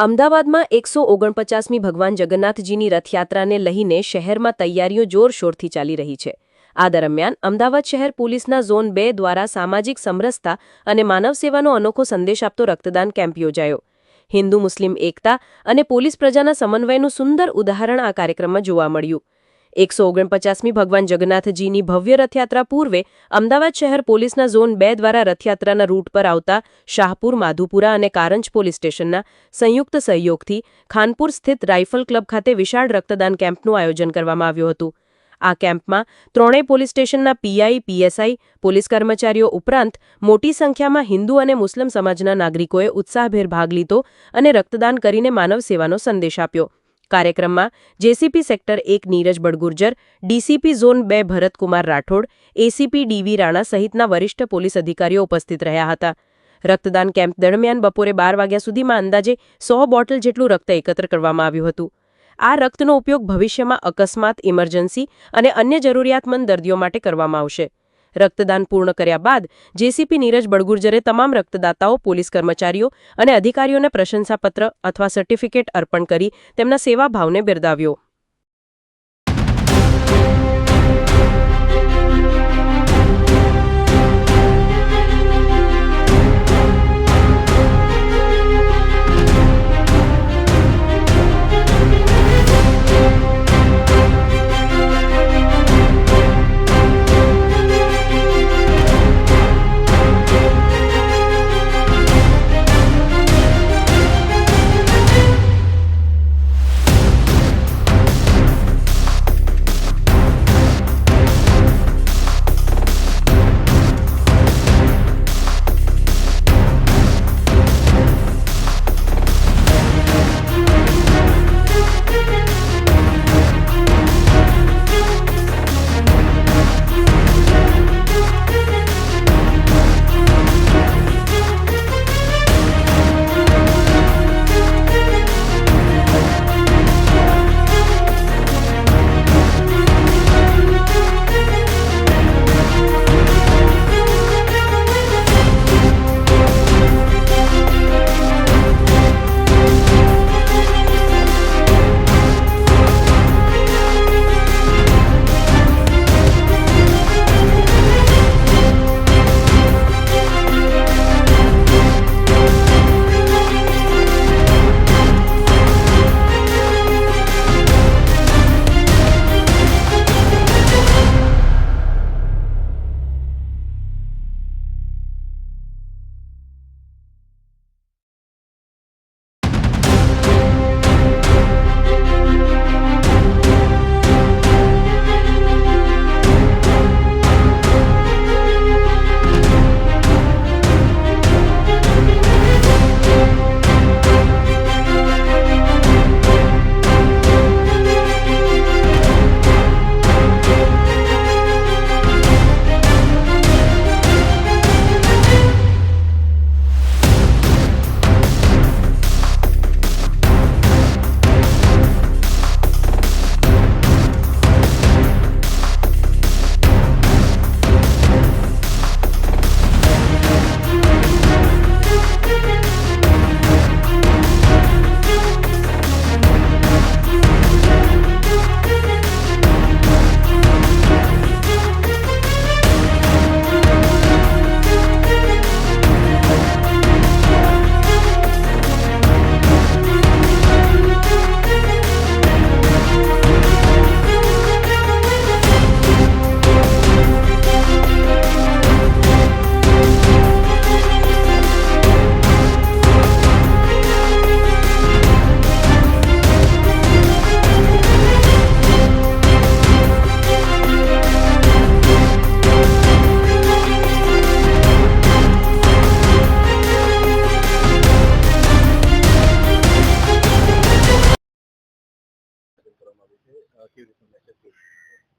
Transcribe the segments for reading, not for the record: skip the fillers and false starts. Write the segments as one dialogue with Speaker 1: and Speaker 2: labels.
Speaker 1: અમદાવાદમાં 149મી ભગવાન જગન્નાથજીની રથયાત્રાને લઈને શહેરમાં તૈયારીઓ જોરશોરથી ચાલી રહી છે। આ દરમિયાન અમદાવાદ શહેર પોલીસના ઝોન 2 દ્વારા સામાજિક સમરસતા અને માનવ સેવાનો અનોખો સંદેશ આપતો રક્તદાન કેમ્પ યોજાયો। હિન્દુ મુસ્લિમ એકતા અને પોલીસ પ્રજાના સમન્વયનું સુંદર ઉદાહરણ આ કાર્યક્રમમાં જોવા મળ્યું। 149મી ભગવાન જગન્નાથજીની ભવ્ય રથયાત્રા પૂર્વે અમદાવાદ શહેર પોલીસના ઝોન 2 દ્વારા રથયાત્રાના રૂટ પર આવતા શાહપુર, માધુપુરા અને કારંજ પોલીસ સ્ટેશનના સંયુક્ત સહયોગથી ખાનપુર સ્થિત રાઇફલ ક્લબ ખાતે વિશાળ રક્તદાન કેમ્પનું આયોજન કરવામાં આવ્યું હતું। આ કેમ્પમાં ત્રણેય પોલીસ સ્ટેશનના પીઆઈ, પીએસઆઈ, પોલીસ કર્મચારીઓ ઉપરાંત મોટી સંખ્યામાં હિન્દુ અને મુસ્લિમ સમાજના નાગરિકોએ ઉત્સાહભેર ભાગ લીધો અને રક્તદાન કરીને માનવ સેવાનો સંદેશ આપ્યો। કાર્યક્રમમાં JCP sector 1 Neeraj Badgurjar, DCP zone 2 Bharatkumar Rathod, ACP DV Rana સહિતના વરિષ્ઠ પોલીસ અધિકારીઓ ઉપસ્થિત રહ્યા હતા। રક્તદાન કેમ્પ દરમિયાન બપોરે 12 વાગ્યા સુધીમાં અંદાજે 100 બોટલ જેટલું રક્ત એકત્ર કરવામાં આવ્યું હતું। આ રક્તનો ઉપયોગ ભવિષ્યમાં અકસ્માત, ઇમરજન્સી અને અન્ય જરૂરિયાતમંદ દર્દીઓ માટે કરવામાં આવશે। રક્તદાન પૂર્ણ કર્યા બાદ જેસીપી નીરજ બડગુર્જરે તમામ રક્તદાતાઓ, પોલીસ કર્મચારીઓ અને અધિકારીઓને પ્રશંસાપત્ર અથવા સર્ટિફિકેટ અર્પણ કરી તેમના સેવાભાવને બિરદાવ્યો।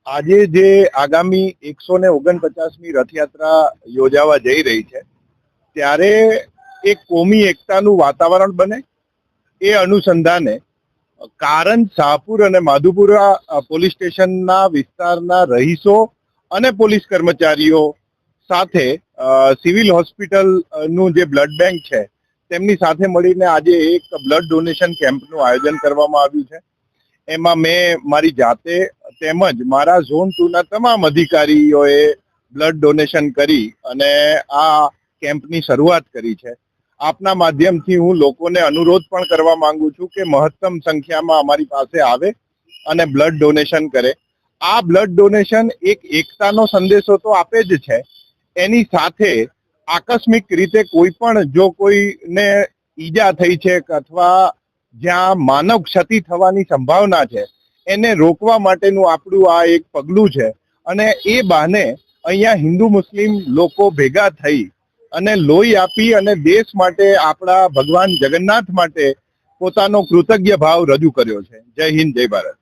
Speaker 2: આજે જે આગામી 149મી રથયાત્રા યોજાવા જઈ રહી છે ત્યારે એક કોમી એકતાનું વાતાવરણ બને એ અનુસંધાને કારંજ, શાહપુર અને માધુપુરા પોલીસ સ્ટેશનના વિસ્તારના રહીશો અને પોલીસ કર્મચારીઓ સાથે સિવિલ હોસ્પિટલનું જે બ્લડ બેંક છે તેમની સાથે મળીને આજે એક બ્લડ ડોનેશન કેમ્પનું આયોજન કરવામાં આવ્યું છે. એમાં મેં મારી જાતે તેમજ મારા ઝોન 2 ના તમામ અધિકારીઓએ બ્લડ ડોનેશન કરી અને આ કેમ્પની શરૂઆત કરી છે. આપના માધ્યમથી હું લોકોને અનુરોધ પણ કરવા માંગુ છું કે મહત્તમ સંખ્યામાં અમારી પાસે આવે અને બ્લડ ડોનેશન કરે. આ બ્લડ ડોનેશન એક એકતાનો સંદેશો તો આપે જ છે, એની સાથે આકસ્મિક રીતે કોઈ પણ જો કોઈને ઈજા થઈ છે અથવા જ્યાં માનવ ક્ષતિ થવાની સંભાવના છે એને રોકવા માટેનું આપણું આ એક પગલું છે. અને એ બહાને અહીંયા હિન્દુ મુસ્લિમ લોકો ભેગા થઈ અને લોહી આપી અને દેશ માટે આપણા ભગવાન જગન્નાથ માટે પોતાનો કૃતજ્ઞ ભાવ રજૂ કર્યો છે. જય હિન્દ, જય ભારત.